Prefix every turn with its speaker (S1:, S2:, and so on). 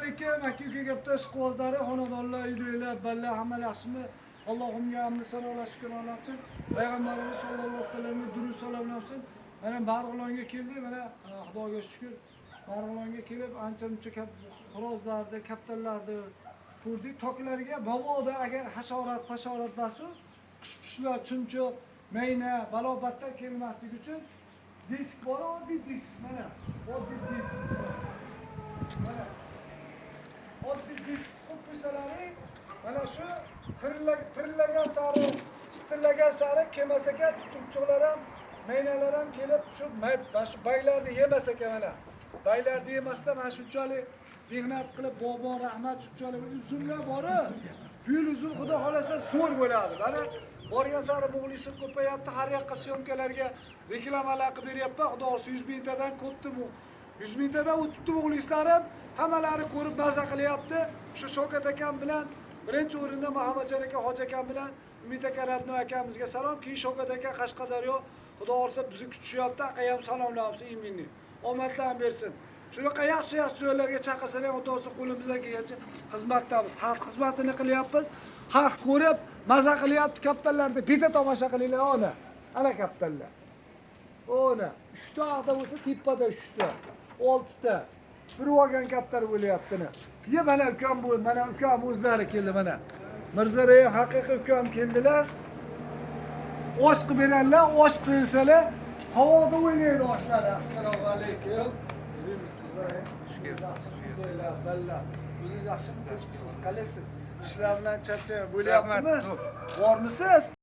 S1: alaykum. Aka-uka gapda ishqibozlari, xonadonlar, uylar, ballar hamma yaxshimi? Allohimga hamd sanolar shukronlar olsin. Payg'ambarimiz sollallohu alayhi vasallamga durud salom olsin. Mana Marg'ilonga keldik, mana Xudoga shukr. Marg'ilonga kelib, ancha-muncha xorozlarni, kaptallarni ko'rdik. Toklarga mabodo agar hasharot basu, qush-qushlar, chumchuq, mayna, balobatlar kelmasligi uchun disk bor, oddiy disk. Mana oddiy disk. Mana oddiy disk qo'ysalar, mana shu tillagan sari kelmas ekan, chumchuqlar ham, maynalar ham kelib shu baylarni yemas ekan mana. Baylarni yemasdan mana shunchalik mehnat qilib bobo rahmat shunchalik uzunlar bor-ku. Yo'l uzun, xudo xolasa zo'r bo'ladi. Mana borgan sari muxlislar ko'payapti, har yoqqa syomkalarga reklamalar qilib beryapman. Xudo xolasa 100 mingtadan ko'pdi bu. 100 mingtadan o'tibdi muxlislarim. Hammalari ko'rib maza qilyapti. Shu Shokat akam bilan birinchi o'rinda Muhammadjon aka, Hoji akam bilan Umid aka, Radno akamizga salom. Keyin Shokat aka Qashqadaryo, xudo xolasa bizni kutishyapti. Aka ham salomlaymiz iminni. Omadlar bersin. Shunaqa yaxshi joylarga chaqirsalar, xudo xolasa qo'limizdan kelgancha xizmatdamiz. Xalq xizmatini qilyapmiz. Xalq ko'rib maza qilyapti. Kaptallarni bitta tomosha qilinglar, ana kaptallar. Ona 3 ta ag'da bo'lsa, tepada 3 ta, 6 ta. Bir olgan kaptar bo'lyaptini. Ye mana ukam bu, mana ukam o'zlari keldi mana. Mirzareyev haqiqiy ukam keldilar. Osh qilib beradilar, osh qilsalar, havoda o'ynaydi oshlari. Assalomu alaykum. O'zingiz yaxshimi? Tinchmisiz? Qalaysiz? Ishlar bilan charchab bo'lyaptimi? Bormisiz?